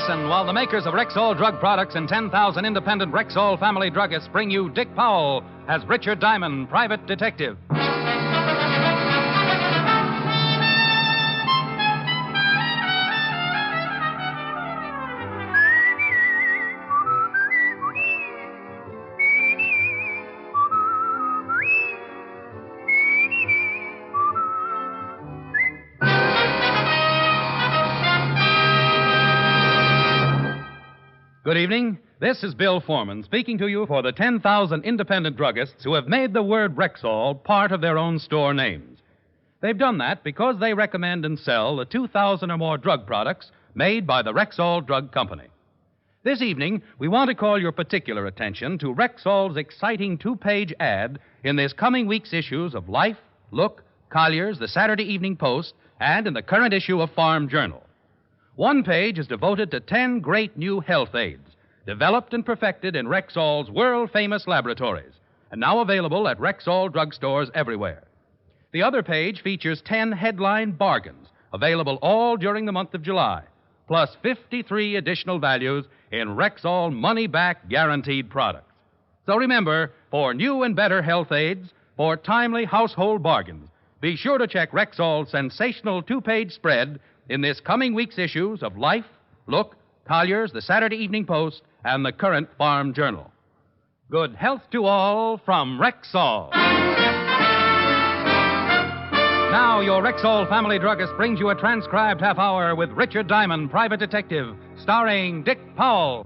listen while the makers of Rexall drug products and 10,000 independent Rexall family druggists bring you Dick Powell as Richard Diamond, private detective. Good evening. This is Bill Foreman speaking to you for the 10,000 independent druggists who have made the word Rexall part of their own store names. They've done that because they recommend and sell the 2,000 or more drug products made by the Rexall Drug Company. This evening, we want to call your particular attention to Rexall's exciting two-page ad in this coming week's issues of Life, Look, Collier's, the Saturday Evening Post, and in the current issue of Farm Journal. One page is devoted to 10 great new health aids, developed and perfected in Rexall's world-famous laboratories, and now available at Rexall drugstores everywhere. The other page features 10 headline bargains, available all during the month of July, plus 53 additional values in Rexall money-back guaranteed products. So remember, for new and better health aids, for timely household bargains, be sure to check Rexall's sensational two-page spread in this coming week's issues of Life, Look, Collier's, the Saturday Evening Post, and the current Farm Journal. Good health to all from Rexall. Now, your Rexall family druggist brings you a transcribed half hour with Richard Diamond, private detective, starring Dick Powell.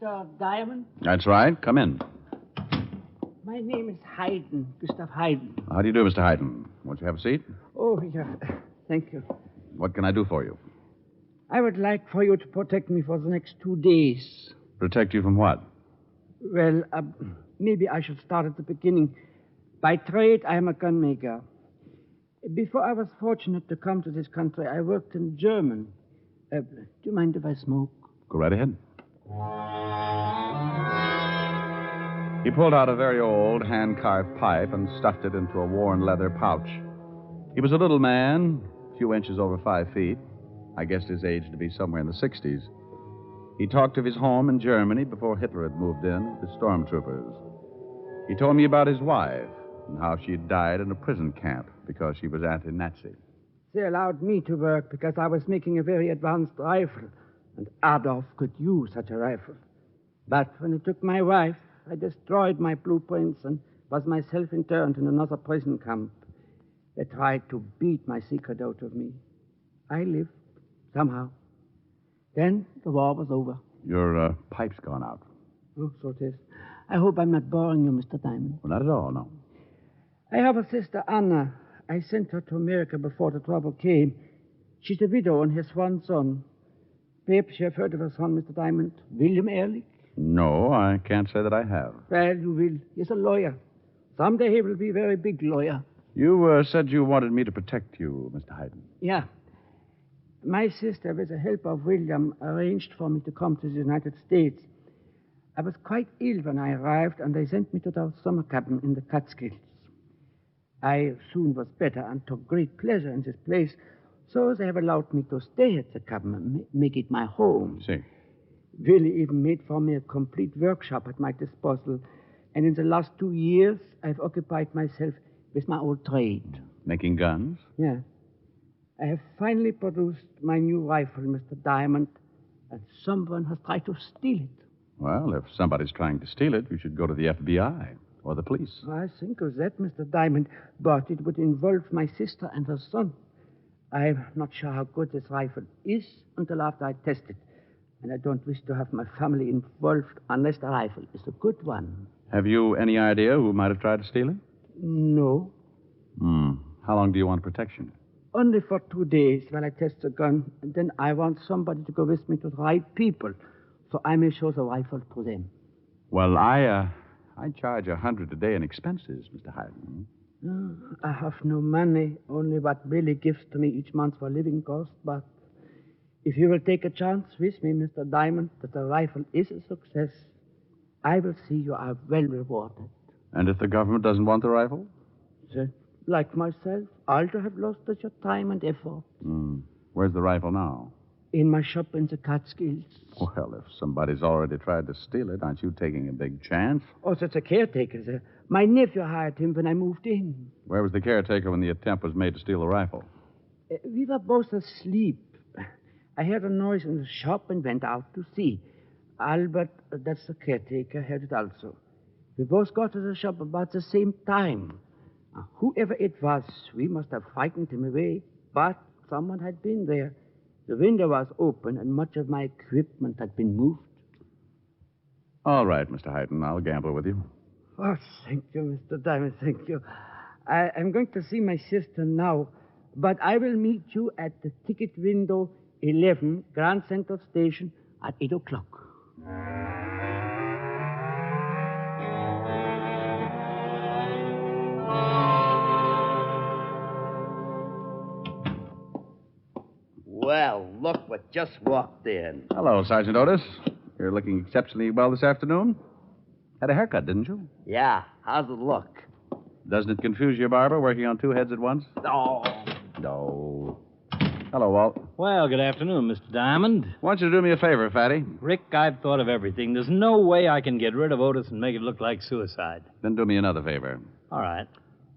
Mr. Diamond? That's right. Come in. My name is Hayden, Gustav Hayden. How do you do, Mr. Hyden? Won't you have a seat? Oh, yeah. Thank you. What can I do for you? I would like for you to protect me for the next 2 days. Protect you from what? Well, maybe I should start at the beginning. By trade, I am a gunmaker. Before I was fortunate to come to this country, I worked in German. Do you mind if I smoke? Go right ahead. He pulled out a very old hand-carved pipe and stuffed it into a worn leather pouch. He was a little man, a few inches over 5 feet. I guessed his age to be somewhere in the 60s. He talked of his home in Germany before Hitler had moved in with the stormtroopers. He told me about his wife and how she had died in a prison camp because she was anti-Nazi. They allowed me to work because I was making a very advanced rifle, and Adolf could use such a rifle. But when they took my wife, I destroyed my blueprints and was myself interned in another prison camp. They tried to beat my secret out of me. I lived, somehow. Then the war was over. Your pipe's gone out. Oh, so it is. I hope I'm not boring you, Mr. Diamond. Well, not at all, no. I have a sister, Anna. I sent her to America before the trouble came. She's a widow and has one son. Perhaps you have heard of her son, Mr. Diamond, William Ehrlich? No, I can't say that I have. Well, you will. He's a lawyer. Someday he will be a very big lawyer. You said you wanted me to protect you, Mr. Hayden. Yeah. My sister, with the help of William, arranged for me to come to the United States. I was quite ill when I arrived, and they sent me to their summer cabin in the Catskills. I soon was better and took great pleasure in this place, so they have allowed me to stay at the cabin and make it my home. See. Willie even made for me a complete workshop at my disposal, and in the last 2 years, I've occupied myself with my old trade. Making guns? Yeah. I have finally produced my new rifle, Mr. Diamond, and someone has tried to steal it. Well, if somebody's trying to steal it, you should go to the FBI or the police. I think of that, Mr. Diamond, but it would involve my sister and her son. I'm not sure how good this rifle is until after I test it. And I don't wish to have my family involved unless the rifle is a good one. Have you any idea who might have tried to steal it? No. How long do you want protection? Only for 2 days while I test the gun. And then I want somebody to go with me to the right people, so I may show the rifle to them. Well, I charge $100 a day in expenses, Mr. Hayden. I have no money, only what Billy gives to me each month for living costs, but if you will take a chance with me, Mr. Diamond, that the rifle is a success, I will see you are well rewarded. And if the government doesn't want the rifle? Then, like myself, I'll have lost such a time and effort. Where's the rifle now? In my shop in the Catskills. Well, if somebody's already tried to steal it, aren't you taking a big chance? Oh, such a caretaker, sir. My nephew hired him when I moved in. Where was the caretaker when the attempt was made to steal the rifle? We were both asleep. I heard a noise in the shop and went out to see. Albert, that's the caretaker, heard it also. We both got to the shop about the same time. Whoever it was, we must have frightened him away, but someone had been there. The window was open, and much of my equipment had been moved. All right, Mr. Hyden, I'll gamble with you. Oh, thank you, Mr. Diamond, thank you. I'm going to see my sister now, but I will meet you at the ticket window 11, Grand Central Station, at 8 o'clock. Well, look what just walked in. Hello, Sergeant Otis. You're looking exceptionally well this afternoon. Had a haircut, didn't you? Yeah, how's it look? Doesn't it confuse you, Barbara, working on two heads at once? Oh. No. Hello, Walt. Well, good afternoon, Mr. Diamond. Why don't you do me a favor, Fatty? Rick, I've thought of everything. There's no way I can get rid of Otis and make it look like suicide. Then do me another favor. All right.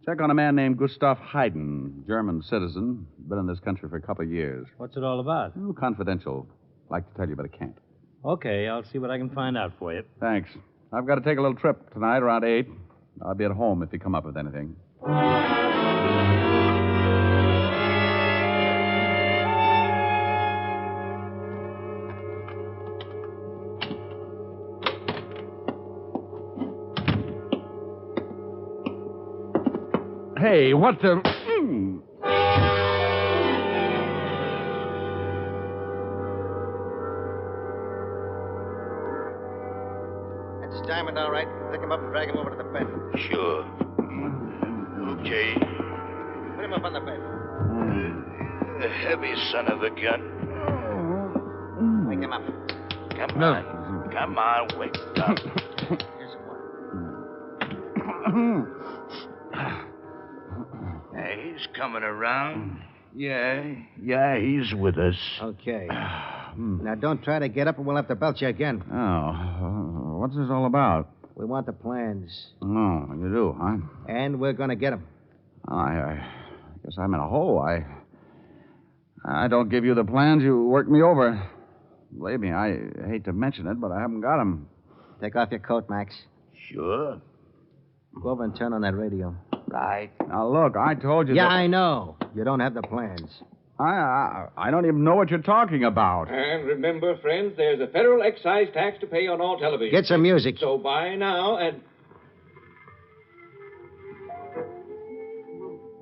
Check on a man named Gustav Hayden, German citizen. Been in this country for a couple of years. What's it all about? Confidential. Like to tell you, but I can't. Okay, I'll see what I can find out for you. Thanks. I've got to take a little trip tonight around 8. I'll be at home if you come up with anything. Hey, what the... That's Diamond, all right. Pick him up and drag him over to the bed. Sure. Okay. Put him up on the bed. A heavy son of a gun. Wake him up. Come on. Come on, wake up. Here's one. Hey, he's coming around. Yeah, he's with us. Okay. Now, don't try to get up or we'll have to belt you again. Oh, what's this all about? We want the plans. Oh, you do, huh? And we're going to get them. I guess I'm in a hole. I don't give you the plans. You work me over. Believe me, I hate to mention it, but I haven't got them. Take off your coat, Max. Sure. Go over and turn on that radio. Right. Now, look, I told you Yeah, that... I know. You don't have the plans. I don't even know what you're talking about. And remember, friends, there's a federal excise tax to pay on all television. Get some music. So buy now and...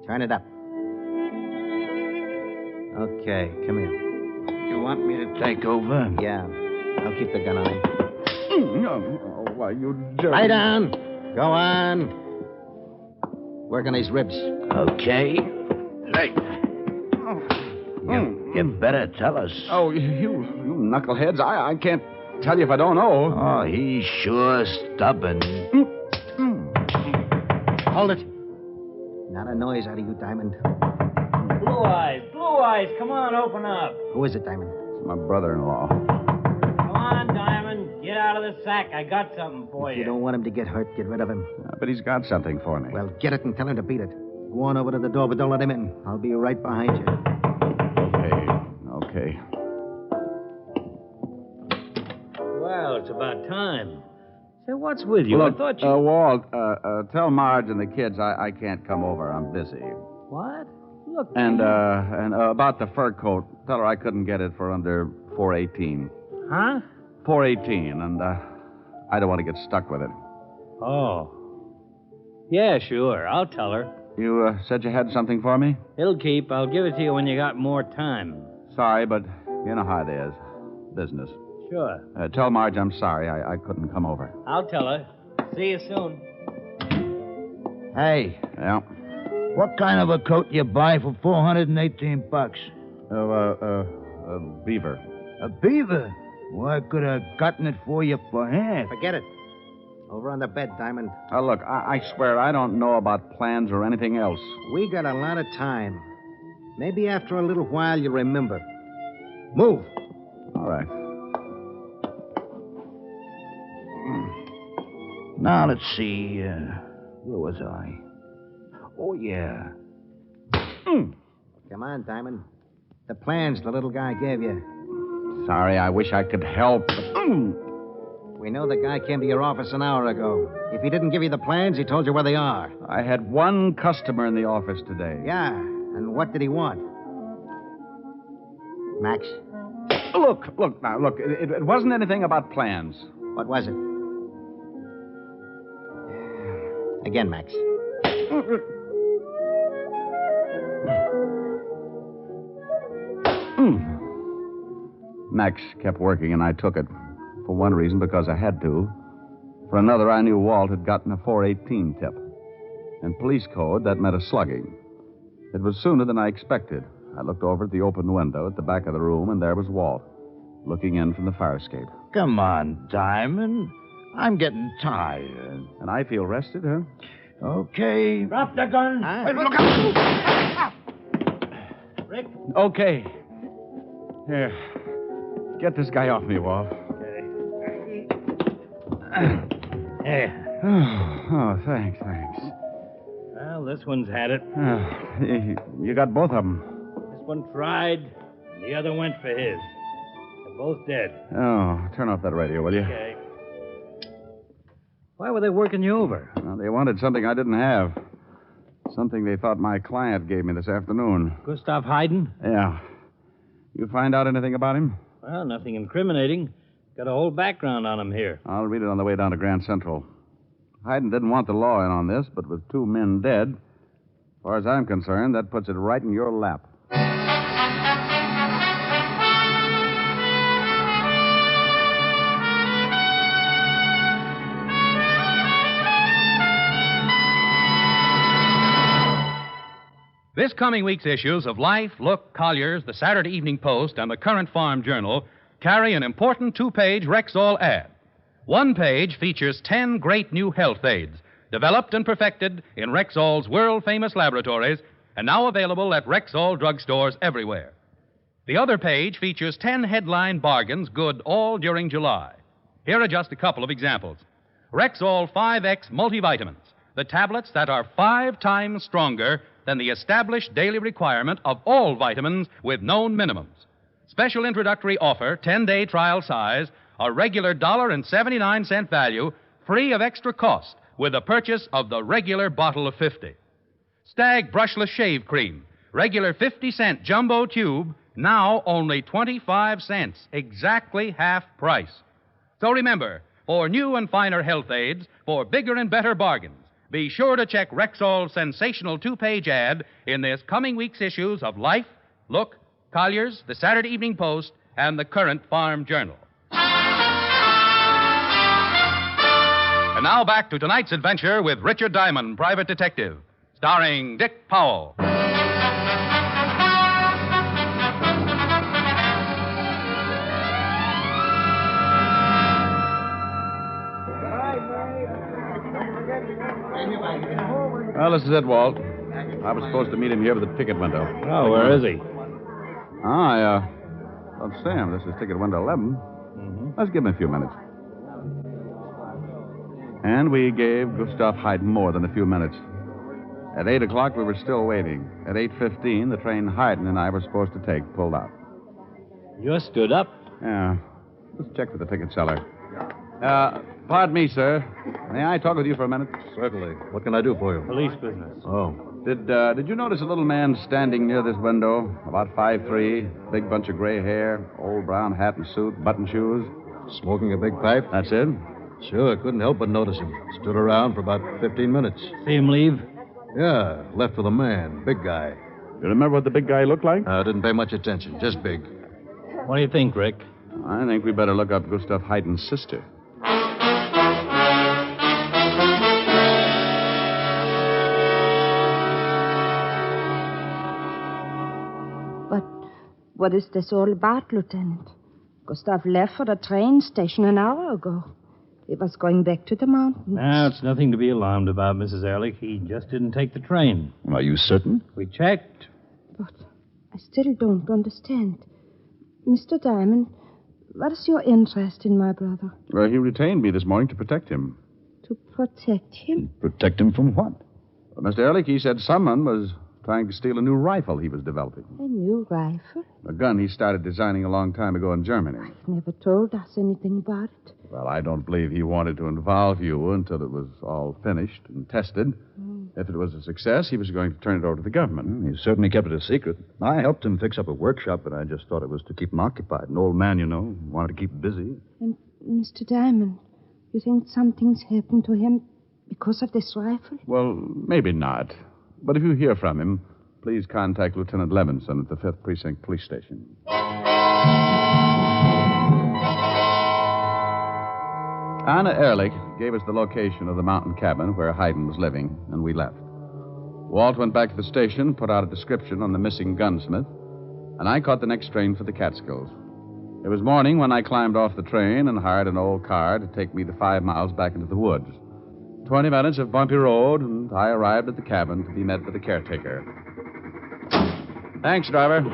Turn it up. Okay, come here. You want me to take over? Yeah. I'll keep the gun on him. No. Oh, why, you jerk. Lie down. Go on. Work on these ribs. Okay. Hey. You better tell us. Oh, you knuckleheads. I can't tell you if I don't know. Oh, he's sure stubborn. Hold it. Not a noise out of you, Diamond. Blue eyes, come on, open up. Who is it, Diamond? It's my brother-in-law. Come on, Diamond, get out of the sack. I got something for If you don't want him to get hurt, get rid of him. But he's got something for me. Well, get it and tell him to beat it. Go on over to the door, but don't let him in. I'll be right behind you. Okay. Well, it's about time. Say, what's with you? Look, I thought you... Walt, tell Marge and the kids I can't come over. I'm busy. What? Look... And about the fur coat, tell her I couldn't get it for under $4.18. Huh? $4.18, and I don't want to get stuck with it. Oh. Yeah, sure. I'll tell her. You said you had something for me? It'll keep. I'll give it to you when you got more time. Sorry, but you know how it is. Business. Sure. Tell Marge I'm sorry. I couldn't come over. I'll tell her. See you soon. Hey, Yeah. What kind of a coat you buy for $418? Beaver. A beaver? Well, I could have gotten it for you for half. forget it. Over on the bed, Diamond. Now, look, I swear I don't know about plans or anything else. We got a lot of time. Maybe after a little while you'll remember. Move. All right. Now, let's see. Where was I? Oh, yeah. Come on, Diamond. The plans the little guy gave you. Sorry, I wish I could help. We know the guy came to your office an hour ago. If he didn't give you the plans, he told you where they are. I had one customer in the office today. Yeah, and what did he want? Max, Look. It wasn't anything about plans. what was it? Again, Max. Max kept working, and I took it. For one reason, because I had to. For another, I knew Walt had gotten a 418 tip. In police code, that meant a slugging. It was sooner than I expected. I looked over at the open window at the back of the room, and there was Walt, looking in from the fire escape. Come on, Diamond. I'm getting tired. And I feel rested, huh? Okay. Drop the gun. Hey, look out! Rick. Okay. Here. Get this guy off me, Walt. There. Oh, thanks. Well, this one's had it. You got both of them. This one tried, and the other went for his. They're both dead. Oh, turn off that radio, will you? Okay. Why were they working you over? Well, they wanted something I didn't have. Something they thought my client gave me this afternoon. Gustav Hayden? Yeah. You find out anything about him? Well, nothing incriminating. Got a whole background on him here. I'll read it on the way down to Grand Central. Hayden didn't want the law in on this, but with 2 men dead, as far as I'm concerned, that puts it right in your lap. This coming week's issues of Life, Look, Collier's, the Saturday Evening Post, and the Current Farm Journal carry an important 2-page Rexall ad. One page features 10 great new health aids, developed and perfected in Rexall's world-famous laboratories, and now available at Rexall drugstores everywhere. The other page features 10 headline bargains good all during July. Here are just a couple of examples. Rexall 5X multivitamins, the tablets that are 5 times stronger than the established daily requirement of all vitamins with known minimums. Special introductory offer, 10-day trial size, a regular $1.79 value, free of extra cost, with the purchase of the regular bottle of 50. Stag Brushless Shave Cream, regular 50-cent jumbo tube, now only 25 cents, exactly half price. So remember, for new and finer health aids, for bigger and better bargains, be sure to check Rexall's sensational 2-page ad in this coming week's issues of Life, Look, Collier's, the Saturday Evening Post, and the Current Farm Journal. And now back to tonight's adventure with Richard Diamond, Private Detective, starring Dick Powell. Well, this is it, Walt. I was supposed to meet him here with the ticket window. Oh, where is he? I don't see him. This is ticket window 11. Let's give him a few minutes. And we gave Gustav Hayden more than a few minutes. At 8 o'clock, we were still waiting. At 8:15, the train Hayden and I were supposed to take pulled out. You stood up. Yeah. Let's check with the ticket seller. Pardon me, sir. May I talk with you for a minute? Certainly. What can I do for you? Police business. Oh. Did you notice a little man standing near this window? About 5'3", big bunch of gray hair, old brown hat and suit, button shoes? Smoking a big pipe? That's it? Sure, couldn't help but notice him. Stood around for about 15 minutes. See him leave? Yeah, left with a man, big guy. You remember what the big guy looked like? I didn't pay much attention, just big. What do you think, Rick? I think we better look up Gustav Hayden's sister. But what is this all about, Lieutenant? Gustav left for the train station an hour ago. He was going back to the mountains. Now, it's nothing to be alarmed about, Mrs. Ehrlich. He just didn't take the train. Are you certain? We checked. But I still don't understand. Mr. Diamond, what is your interest in my brother? Well, he retained me this morning to protect him. To protect him? Protect him from what? Well, Mr. Ehrlich, he said someone was trying to steal a new rifle he was developing. A new rifle? A gun he started designing a long time ago in Germany. He never told us anything about it. Well, I don't believe he wanted to involve you until it was all finished and tested. If it was a success, he was going to turn it over to the government. He certainly kept it a secret. I helped him fix up a workshop, but I just thought it was to keep him occupied. An old man, you know, wanted to keep him busy. And Mr. Diamond, you think something's happened to him because of this rifle? Well, maybe not. But if you hear from him, please contact Lieutenant Levinson at the 5th Precinct Police Station. Anna Ehrlich gave us the location of the mountain cabin where Hayden was living, and we left. Walt went back to the station, put out a description on the missing gunsmith, and I caught the next train for the Catskills. It was morning when I climbed off the train and hired an old car to take me the 5 miles back into the woods. 20 minutes of bumpy road, and I arrived at the cabin to be met by the caretaker. Thanks, driver.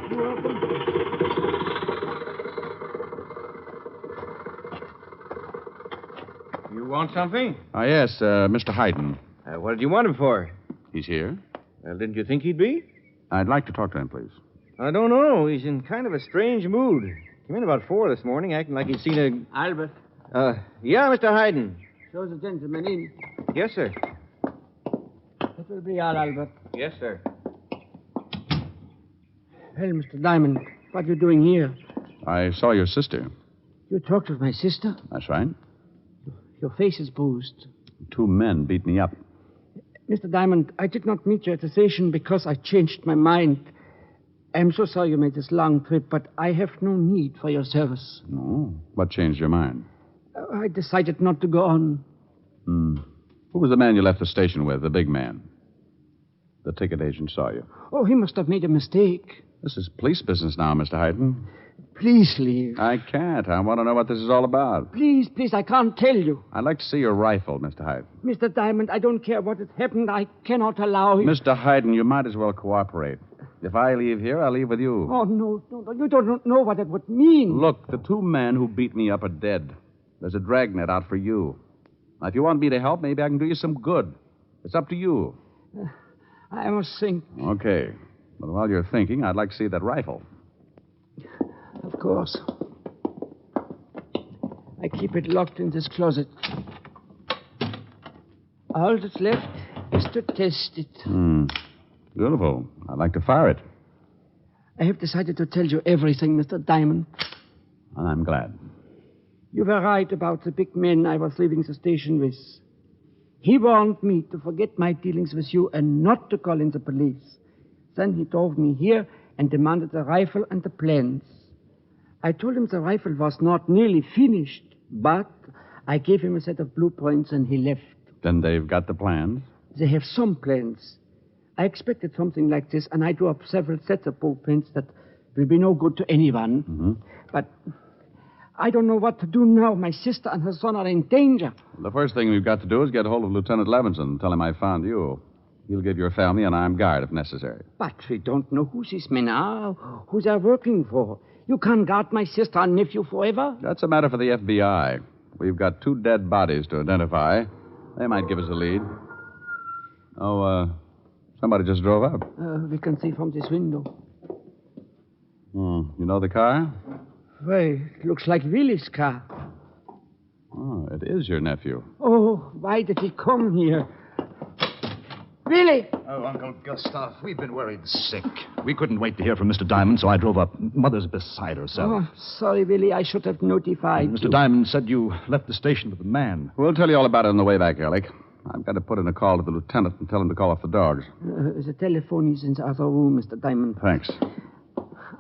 You want something? Yes, Mr. Hayden. What did you want him for? He's here. Well, didn't you think he'd be? I'd like to talk to him, please. I don't know. He's in kind of a strange mood. Came in about 4 this morning, acting like he'd seen Albert, Yeah, Mr. Hayden. show the gentleman in. Yes, sir. That will be all, Albert. Yes, sir. Well, Mr. Diamond, what are you doing here? I saw your sister. You talked with my sister? That's right. Your face is bruised. 2 men beat me up. Mr. Diamond, I did not meet you at the station because I changed my mind. I'm so sorry you made this long trip, but I have no need for your service. No? What changed your mind? I decided not to go on. Who was the man you left the station with, the big man? The ticket agent saw you. Oh, he must have made a mistake. This is police business now, Mr. Hayden. Please leave. I can't. I want to know what this is all about. Please, I can't tell you. I'd like to see your rifle, Mr. Hayden. Mr. Diamond, I don't care what has happened. I cannot allow you. Mr. Hayden, you might as well cooperate. If I leave here, I'll leave with you. Oh, no. You don't know what it would mean. Look, the 2 men who beat me up are dead. There's a dragnet out for you. Now, if you want me to help, maybe I can do you some good. It's up to you. I must think. Okay. But while you're thinking, I'd like to see that rifle. Of course. I keep it locked in this closet. All that's left is to test it. Beautiful. I'd like to fire it. I have decided to tell you everything, Mr. Diamond. And I'm glad. You were right about the big man I was leaving the station with. He warned me to forget my dealings with you and not to call in the police. Then he drove me here and demanded the rifle and the plans. I told him the rifle was not nearly finished, but I gave him a set of blueprints and he left. Then they've got the plans? They have some plans. I expected something like this, and I drew up several sets of blueprints that will be no good to anyone. But I don't know what to do now. My sister and her son are in danger. The first thing we've got to do is get hold of Lieutenant Levinson and tell him I found you. He'll give your family an armed guard if necessary. But we don't know who these men are, who they're working for. You can't guard my sister and nephew forever. That's a matter for the FBI. We've got 2 dead bodies to identify. They might give us a lead. Somebody just drove up. We can see from this window. You know the car? Well, it looks like Willy's car. Oh, it is your nephew. Oh, why did he come here? Willy! Oh, Uncle Gustav, we've been worried sick. We couldn't wait to hear from Mr. Diamond, so I drove up. Mother's beside herself. Oh, sorry, Willy. I should have notified Mr. you. Diamond said you left the station with a man. We'll tell you all about it on the way back, Alec. I've got to put in a call to the lieutenant and tell him to call off the dogs. The telephone is in the other room, Mr. Diamond. Thanks.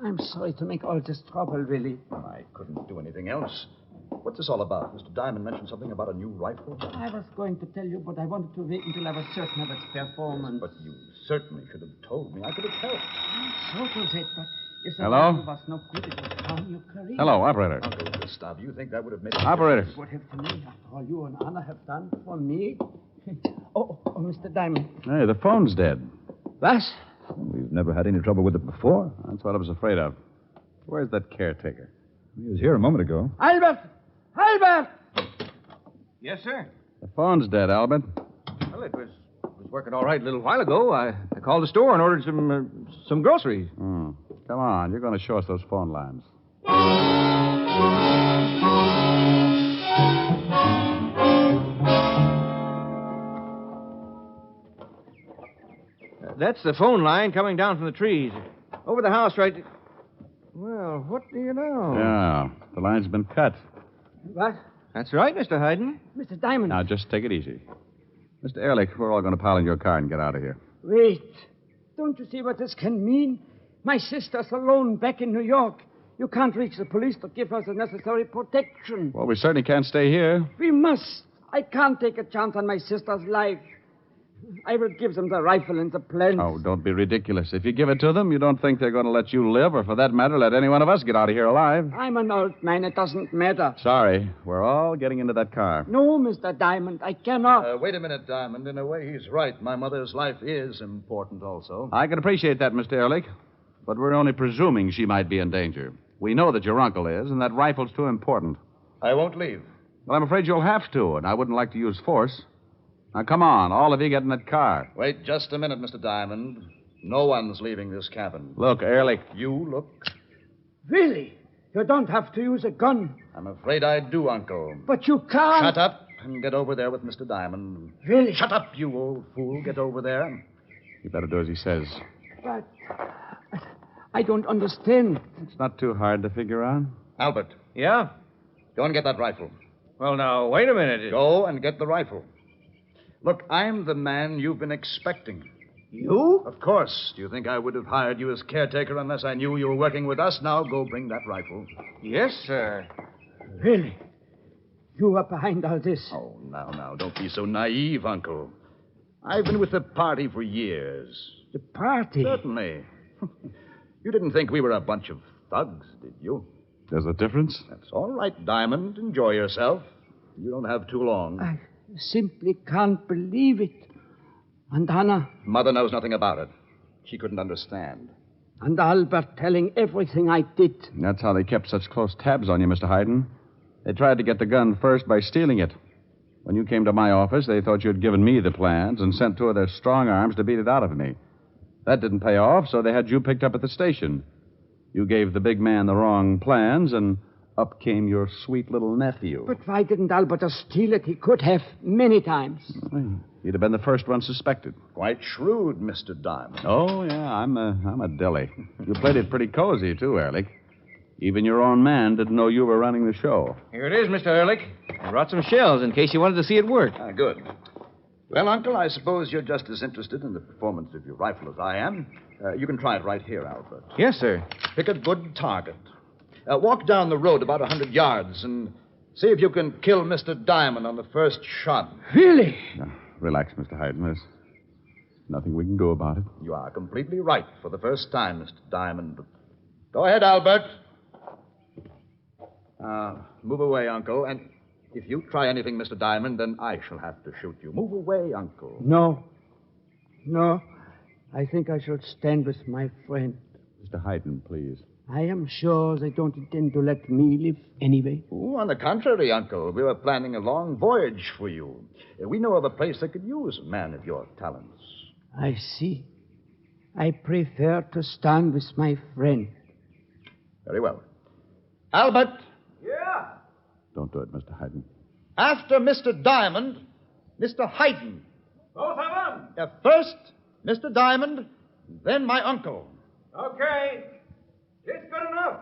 I'm sorry to make all this trouble, Willy. I couldn't do anything else. What's this all about? Mr. Diamond mentioned something about a new rifle. I was going to tell you, but I wanted to wait until I was certain of its performance. But you certainly should have told me. I could have helped. So to that, but If the Hello? rifle was no good, it would harm your career. Hello, operator. Uncle Gustav, you think that would have made Operator. What have to me, after all you and Anna have done for me? Oh, Mr. Diamond. Hey, the phone's dead. What? We've never had any trouble with it before. That's what I was afraid of. Where's that caretaker? He was here a moment ago. Albert! Albert! Yes, sir. The phone's dead, Albert. Well, it was working all right a little while ago. I called the store and ordered some groceries. Hmm. Come on, you're going to show us those phone lines. That's the phone line coming down from the trees. Over the house, right... Well, what do you know? Yeah, the line's been cut. What? That's right, Mr. Hayden. Mr. Diamond. Now, just take it easy. Mr. Ehrlich, we're all going to pile in your car and get out of here. Wait. Don't you see what this can mean? My sister's alone back in New York. You can't reach the police to give us the necessary protection. Well, we certainly can't stay here. We must. I can't take a chance on my sister's life. I will give them the rifle and the plans. Oh, don't be ridiculous. If you give it to them, you don't think they're going to let you live, or for that matter, let any one of us get out of here alive. I'm an old man. It doesn't matter. Sorry. We're all getting into that car. No, Mr. Diamond, I cannot. Wait a minute, Diamond. In a way, he's right. My mother's life is important also. I can appreciate that, Mr. Ehrlich, but we're only presuming she might be in danger. We know that your uncle is, and that rifle's too important. I won't leave. Well, I'm afraid you'll have to, and I wouldn't like to use force. Now, come on. All of you get in that car. Wait just a minute, Mr. Diamond. No one's leaving this cabin. Look, Ehrlich. You look. Really? You don't have to use a gun. I'm afraid I do, Uncle. But you can't. Shut up and get over there with Mr. Diamond. Really? Shut up, you old fool. Get over there. You better do as he says. But I don't understand. It's not too hard to figure out. Albert, Yeah? go and get that rifle. Well, now, wait a minute. Go and get the rifle. Look, I'm the man you've been expecting. You? Of course. Do you think I would have hired you as caretaker unless I knew you were working with us? Now go bring that rifle. Yes, sir. Really? You are behind all this? Oh, now, don't be so naive, Uncle. I've been with the party for years. The party? Certainly. You didn't think we were a bunch of thugs, did you? There's a difference? That's all right, Diamond. Enjoy yourself. You don't have too long. I simply can't believe it. And Anna? Mother knows nothing about it. She couldn't understand. And Albert telling everything I did. That's how they kept such close tabs on you, Mr. Hayden. They tried to get the gun first by stealing it. When you came to my office, they thought you'd given me the plans and sent two of their strong arms to beat it out of me. That didn't pay off, so they had you picked up at the station. You gave the big man the wrong plans, and up came your sweet little nephew. But why didn't Albert just steal it? He could have many times. You'd have been the first one suspected. Quite shrewd, Mr. Diamond. Oh, yeah, I'm a dilly. You played it pretty cozy, too, Ehrlich. Even your own man didn't know you were running the show. Here it is, Mr. Ehrlich. I brought some shells in case you wanted to see it work. Good. Well, Uncle, I suppose you're just as interested in the performance of your rifle as I am. You can try it right here, Albert. Yes, sir. Pick a good target. Walk down the road about 100 yards and see if you can kill Mr. Diamond on the first shot. Really? Now, relax, Mr. Hayden. There's nothing we can do about it. You are completely right for the first time, Mr. Diamond. Go ahead, Albert. Move away, Uncle, and if you try anything, Mr. Diamond, then I shall have to shoot you. Move away, Uncle. No. I think I should stand with my friend. Mr. Hayden, please. I am sure they don't intend to let me live anyway. Oh, on the contrary, Uncle. We were planning a long voyage for you. We know of a place that could use a man of your talents. I see. I prefer to stand with my friend. Very well. Albert. Yeah? Don't do it, Mr. Hayden. After Mr. Diamond, Mr. Hayden. Both of them? First, Mr. Diamond, then my uncle. Okay. It's good enough.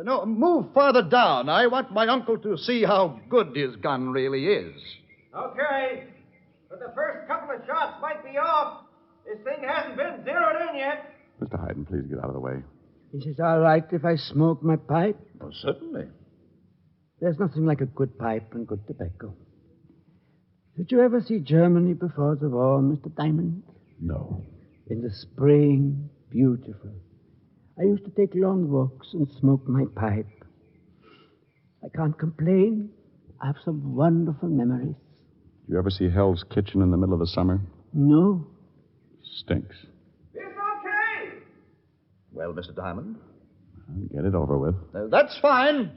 No, move farther down. I want my uncle to see how good his gun really is. Okay. But the first couple of shots might be off. This thing hasn't been zeroed in yet. Mr. Hayden, please get out of the way. Is it all right if I smoke my pipe? Oh, certainly. There's nothing like a good pipe and good tobacco. Did you ever see Germany before the war, Mr. Diamond? No. In the spring, beautiful. I used to take long walks and smoke my pipe. I can't complain. I have some wonderful memories. You ever see Hell's Kitchen in the middle of the summer? No. Stinks. It's okay. Well, Mr. Diamond? Get it over with. That's fine.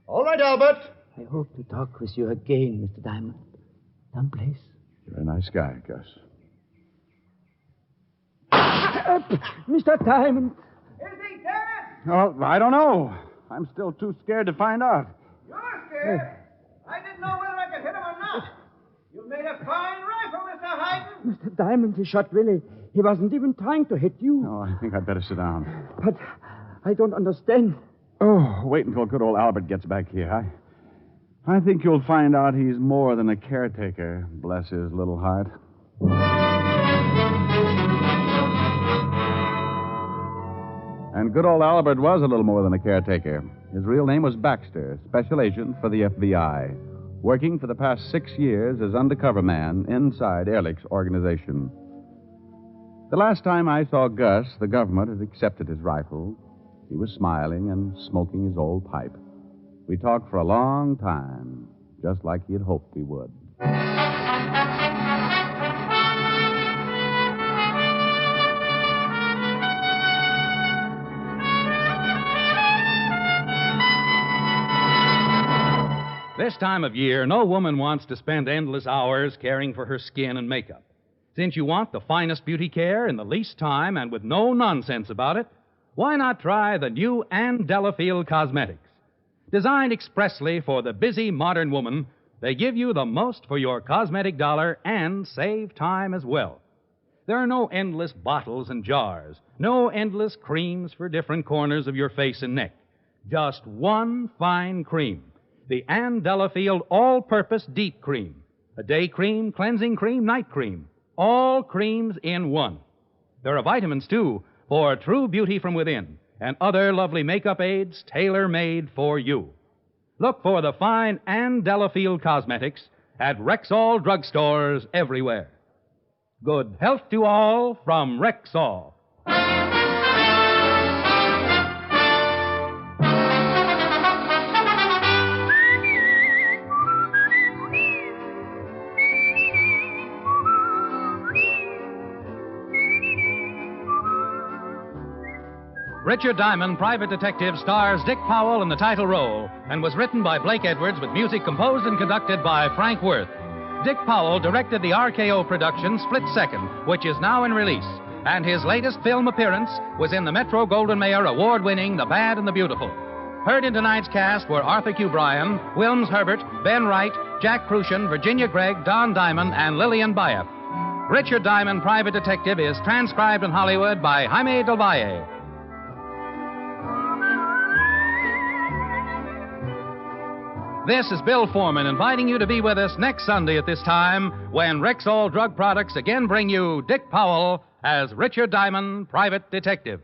All right, Albert. I hope to talk with you again, Mr. Diamond. Someplace. You're a nice guy, Gus. Mr. Diamond. Is he dead? Oh, I don't know. I'm still too scared to find out. You're scared? I didn't know whether I could hit him or not. You've made a fine rifle, Mr. Hayden. Mr. Diamond, he shot Willie. He wasn't even trying to hit you. Oh, I think I'd better sit down. But I don't understand. Oh, wait until good old Albert gets back here. I think you'll find out he's more than a caretaker, bless his little heart. And good old Albert was a little more than a caretaker. His real name was Baxter, special agent for the FBI, working for the past 6 years as undercover man inside Ehrlich's organization. The last time I saw Gus, the government had accepted his rifle. He was smiling and smoking his old pipe. We talked for a long time, just like he had hoped we would. This time of year, no woman wants to spend endless hours caring for her skin and makeup. Since you want the finest beauty care in the least time and with no nonsense about it, why not try the new Ann Delafield Cosmetics? Designed expressly for the busy modern woman, they give you the most for your cosmetic dollar and save time as well. There are no endless bottles and jars, no endless creams for different corners of your face and neck. Just one fine cream, the Ann Delafield All-Purpose Deep Cream. A day cream, cleansing cream, night cream. All creams in one. There are vitamins, too, for true beauty from within, and other lovely makeup aids tailor-made for you. Look for the fine Ann Delafield Cosmetics at Rexall drugstores everywhere. Good health to all from Rexall. Richard Diamond, Private Detective, stars Dick Powell in the title role and was written by Blake Edwards with music composed and conducted by Frank Worth. Dick Powell directed the RKO production Split Second, which is now in release, and his latest film appearance was in the Metro-Goldwyn-Mayer award-winning The Bad and the Beautiful. Heard in tonight's cast were Arthur Q. Bryan, Wilms Herbert, Ben Wright, Jack Crucian, Virginia Gregg, Don Diamond, and Lillian Bayef. Richard Diamond, Private Detective, is transcribed in Hollywood by Jaime Del Valle. This is Bill Foreman inviting you to be with us next Sunday at this time when Rexall Drug Products again bring you Dick Powell as Richard Diamond, Private Detective.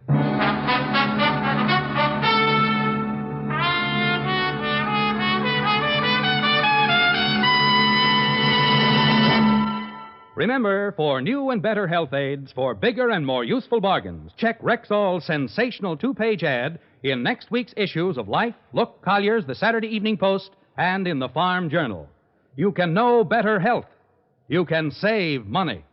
Remember, for new and better health aids, for bigger and more useful bargains, check Rexall's sensational 2-page ad in next week's issues of Life, Look, Collier's, the Saturday Evening Post, and in the Farm Journal. You can know better health. You can save money.